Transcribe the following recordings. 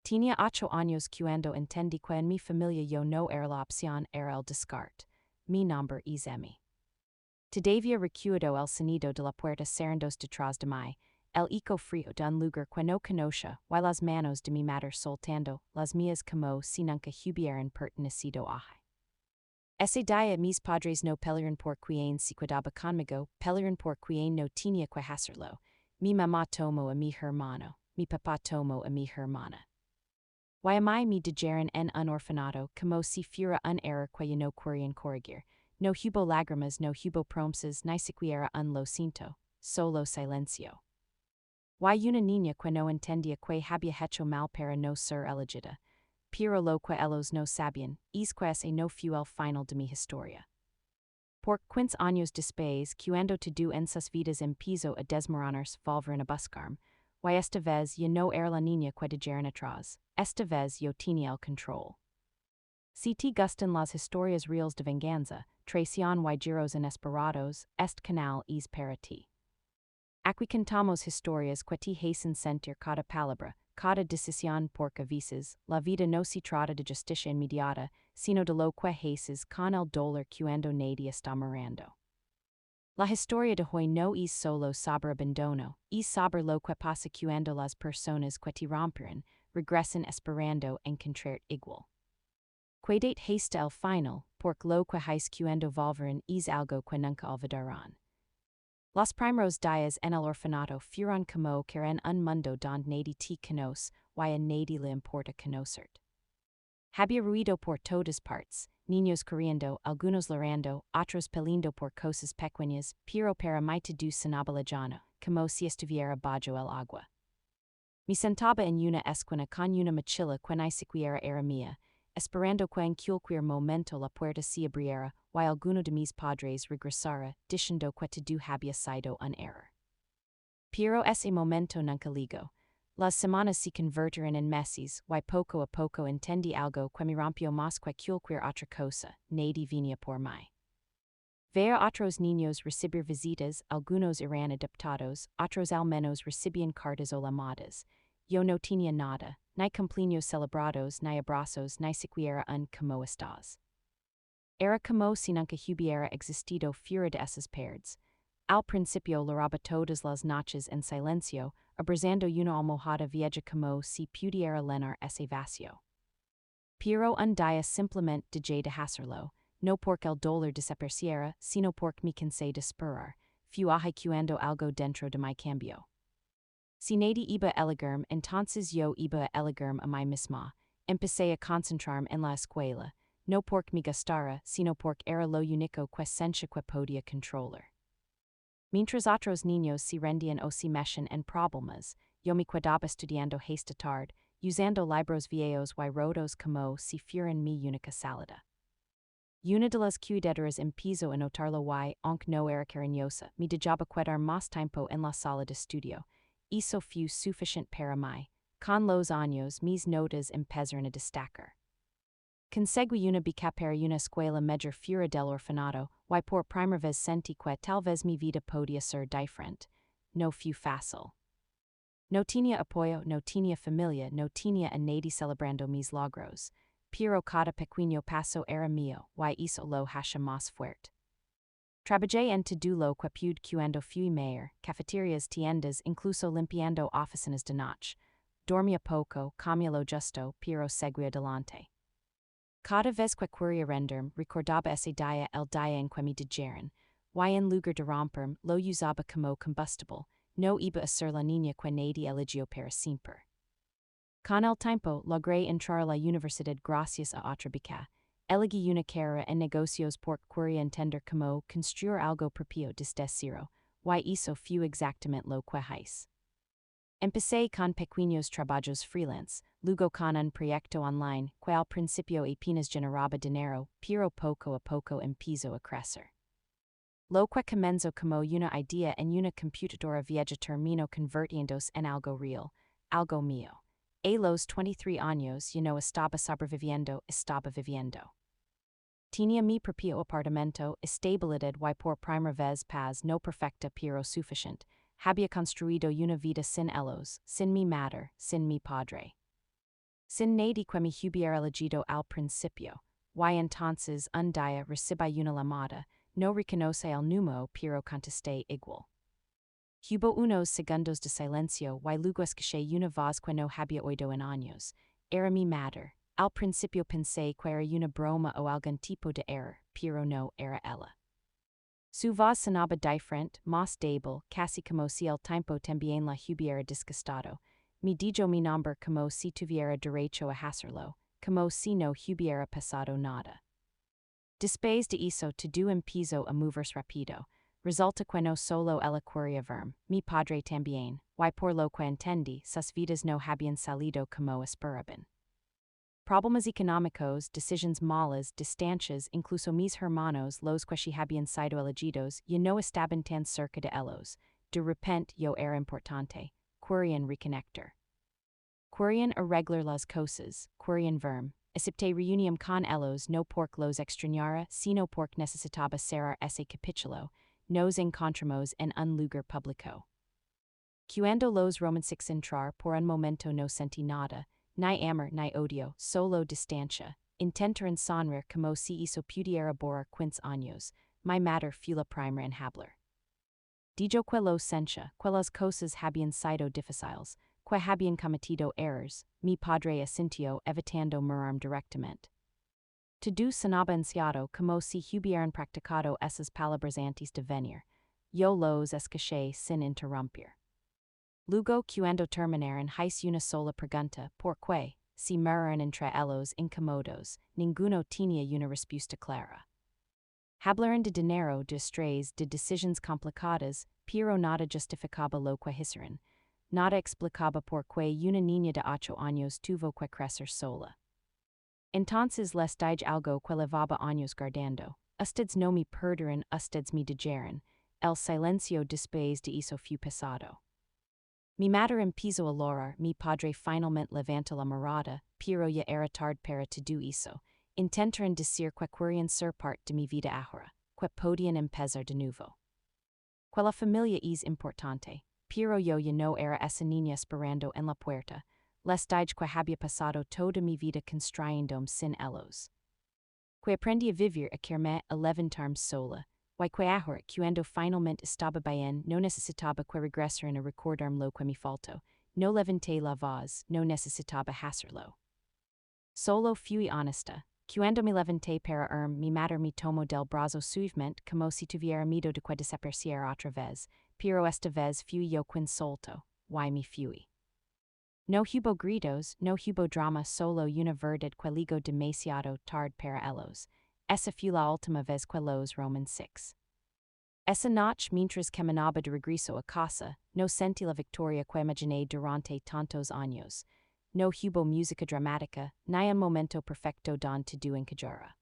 Tenía 8 años cuando entendí que en mi familia yo no era la opción era el descarte. Mi nombre es Emmy. Todavía recuerdo el sonido de la puerta cerrándose detrás de mí, el eco frío de un lugar que no conocía, y las manos de mi madre soltando las mías como si nunca hubieran pertenecido a ella. Ese día mis padres no pelearon por quien se quedaba conmigo, pelearon por quien no tenía que hacerlo. Mi mamá tomó a mi hermano, mi papá tomó a mi hermana. Y a mí me dejaron en un orfanato como si fuera un error que no querían corregir. No hubo lágrimas, no hubo promesas, ni siquiera un lo siento, solo silencio. Y una niña que no entendía que había hecho mal para no ser elegida, pero lo que ellos no sabían, es que ese no fue el final de mi historia. Por 15 años después, cuando todo en sus vidas empezó a desmoronarse, volvieron a buscarme, y esta vez yo no era la niña que dejaron atrás, esta vez yo tenía el control. Si te gustan las historias reales de venganza, traición y giros inesperados, este canal es para ti. Aquí contamos historias que te hacen sentir cada palabra, cada decisión porque a veces, la vida no se trata de justicia inmediata, sino de lo que haces con el dolor cuando nadie está mirando. La historia de hoy no es solo sobre abandono, es sobre lo que pasa cuando las personas que te rompieron, regresan esperando encontrar igual. Quedate hasta el final, porque lo que haces cuando volvieron es algo que nunca olvidarán. Los primeros días en el orfanato fueron como que en un mundo donde nadie te conoce, y a nadie le importa conocerte. Había ruido por todas partes, niños corriendo, algunos llorando, otros peleando por cosas pequeñas, pero para mí todo sonaba lejano, como si estuviera bajo el agua. Me sentaba en una esquina con una mochila que ni siquiera era mía, esperando que en cualquier momento la puerta se abriera, y alguno de mis padres regresara, diciendo que todo había sido un error. Pero ese momento nunca llegó. Las semanas se convirtieron en meses, y poco a poco entendí algo que me rompió más que cualquier otra cosa, nadie venía por mí. Ver otros niños recibir visitas, algunos eran adoptados, otros al menos recibían cartas o llamadas. Yo no tenía nada, ni cumpleaños celebrados, ni abrazos, ni siquiera un ¿cómo estás? Era como si nunca hubiera existido fuera de esas perds. Al principio lloraba todas las noches en silencio, abrazando una almohada vieja como si pudiera llenar ese vacío. Pero un día simplemente dejé de hacerlo, no porque el dolor desapareciera, sino porque me cansé de esperar, fue ahí cuando algo dentro de mí cambió. Si nadie iba a elegirme, entonces yo iba a elegirme a mí misma, empecé a concentrarme en la escuela, no porque me gustara, sino porque era lo único que sentía que podía controlar. Mientras otros niños se rendían o se mechan en problemas, yo me quedaba estudiando hasta tarde, usando libros viejos y rotos como si fueran mi única salida. Una de las cuidadoras empezó a notarlo y, aunque no era cariñosa, me dejaba quedar más tiempo en la sala de estudio. Eso fue suficiente para mí. Con los años mis notas empezaron a destacar. Conseguí una beca para una escuela mejor fuera del orfanato, y por primera vez sentí que tal vez mi vida podía ser diferente. No fue fácil. No tenía apoyo, no tenía familia, no tenía a nadie celebrando mis logros. Pero cada pequeño paso era mío, y eso lo hacía más fuerte. Trabajé en todo lo que pude cuando fui mayor, cafeterias, tiendas, incluso limpiando oficinas de noche. Dormía poco, comía lo justo, pero seguía adelante. Cada vez que quería renderme, recordaba ese día el día en que me dejaron, y en lugar de romperme, lo usaba como combustible, no iba a ser la niña que nadie eligió para siempre. Con el tiempo, logré entrar a la universidad gracias a otra beca. Elegí una carrera en negocios porque quería entender cómo construir algo propio desde cero, y eso fue exactamente lo que hice. Empecé con pequeños trabajos freelance, luego con un proyecto online, que al principio apenas generaba dinero, pero poco a poco empezó a crecer. Lo que comenzó como una idea en una computadora vieja terminó convirtiéndose en algo real, algo mío. A los 23 años yo no estaba sobreviviendo, estaba viviendo. Tenía mi propio apartamento, estabilidad y por primera vez paz no perfecta pero suficiente. Había construido una vida sin ellos, sin mi madre, sin mi padre. Sin nadi que mi hubiera elegido al principio, y entonces un día recibí una llamada, no reconoce el número pero contesté igual. Hubo unos segundos de silencio y luego escuché una voz que no había oído en años. Era mi madre. Al principio pensé que era una broma o algún tipo de error, pero no era ella. Su voz sonaba diferente, más débil, casi como si el tiempo también la hubiera disgustado. Me dijo mi nombre como si tuviera derecho a hacerlo, como si no hubiera pasado nada. Después de eso todo empezó a moverse rápido. Resulta que no solo ella quería verme, mi padre también, y por lo que entendí, sus vidas no habían salido como esperaban. Problemas económicos, decisiones malas, distancias, incluso mis hermanos, los que se habían sido elegidos, ya no estaban tan cerca de ellos. De repente yo era importante. Querían reconectar. Querían arreglar las cosas, querían verme. Acepté reunión con ellos no porque los extrañara, sino porque necesitaba cerrar ese capítulo. Nos encontramos en un lugar público. Cuando los romances entrar por un momento no sentí nada, ni amor ni odio, solo distancia. Intentaron sonreír como si eso pudiera borrar 15 años. Mi madre fue la primera en hablar. Dijo que lo sentía, que las cosas habían sido difíciles, que habían cometido errors. Mi padre asintió evitando mirarme directamente. Todo sonaba ansiado como si hubieran practicado esas palabras antes de venir. Yo los escuché sin interrumpir. Luego cuando terminaron hice una sola pregunta, ¿por qué? Si miraron entre ellos incómodos, ninguno tenía una respuesta clara. Hablaron de dinero, de estrés, de decisiones complicadas, pero nada justificaba lo que hicieron. Nada explicaba por qué una niña de 8 años tuvo que crecer sola. Entonces les dije algo que llevaba años guardando. Ustedes no me perdonan, ustedes me dijeron. El silencio después de eso fue pesado. Mi madre empezó a llorar, mi padre finalmente levantó la mirada, pero ya era tarde para todo eso. Intentaron decir que querían ser parte de mi vida ahora, que podían empezar de nuevo. Que la familia es importante, pero yo ya no era esa niña esperando en la puerta. Les dije que había pasado toda mi vida constrayéndome sin ellos. Que aprendí a vivir a quererme a levantarme sola. Y que ahora, cuando finalmente estaba bien, no necesitaba que regresaran a recordarme lo que me faltó. No levanté la voz, no necesitaba hacerlo. Solo fui honesta. Cuando me levanté para mi madre me tomó del brazo suavemente como si tuviera miedo de que desapareciera otra vez, pero esta vez fui yo quien soltó, y me fui. No hubo gritos, no hubo drama, solo una verdad que llegó demasiado tarde para ellos. Esa fue la última vez que los Romans 6. Esa noche mientras caminaba de regreso a casa, no sentí la victoria que imaginé durante tantos años. No hubo música dramática, ni un momento perfecto don todo encajara.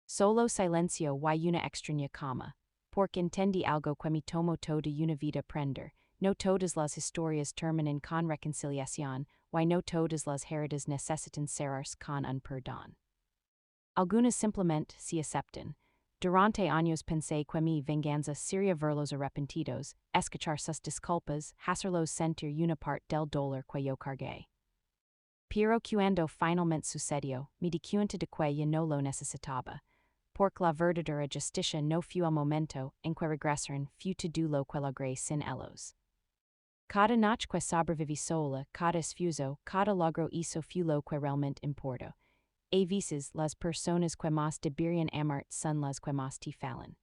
Solo silencio y una extraña calma, porque entendí algo que me tomó toda una vida aprender. No todas las historias terminan con reconciliación, y no todas las heridas necesitan cerrarse con un perdón. Algunas simplemente se aceptan. Durante años pensé que mi venganza sería verlos arrepentidos, escuchar sus disculpas, hacerlos sentir una parte del dolor que yo cargué. Pero cuando finalmente sucedió, me di cuenta de que ya no lo necesitaba, porque la verdadera justicia no fue el momento en que regresaron, fue todo lo que logré sin ellos. Cada noche que sobreviví sola, cada esfuerzo, cada logro hizo fue lo que realmente importa. A veces las personas que más deberían amar son las que más te fallan.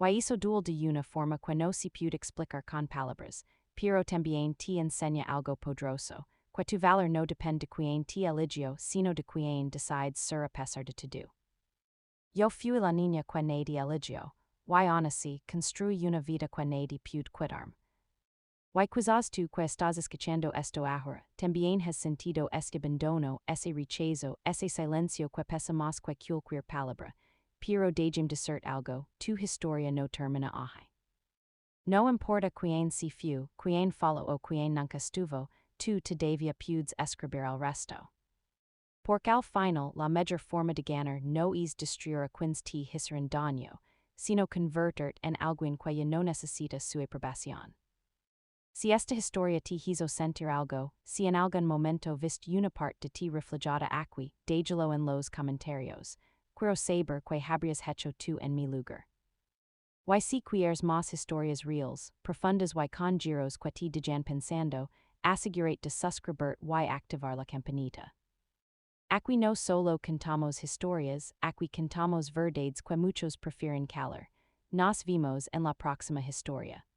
Y eso dual de una forma que no se puede explicar con palabras, pero también te enseña algo poderoso, que tu valor no depende de quien te eligió, sino de quien decides ser a pesar de todo. Yo fui la niña que nadie eligió, y aún así construí una vida que nadie puede quitarme. Y quizás tú que estás escuchando esto ahora, también has sentido este abandono, ese rechazo, ese silencio que pesa más que cualquier palabra, pero déjame decir algo, tu historia no termina ahí. No importa quien se fue, quien follow o quien nunca estuvo, tú todavía puedes escribir el resto. Porque al final, la mejor forma de ganar no es destruir a quienes te hicieron daño, sino convertirte en alguien que ya no necesita su aprobación. Si esta historia te hizo sentir algo, si en algún momento viste una parte de ti reflejada aquí, déjalo en los comentarios. Quiero saber qué habrías hecho tú en mi lugar. Y si quieres más historias reales, profundas y con giros que te dejan pensando, asegurate de suscribir y activar la campanita. Aquí no solo contamos historias, aquí contamos verdades que muchos prefieren calar. Nos vemos en la próxima historia.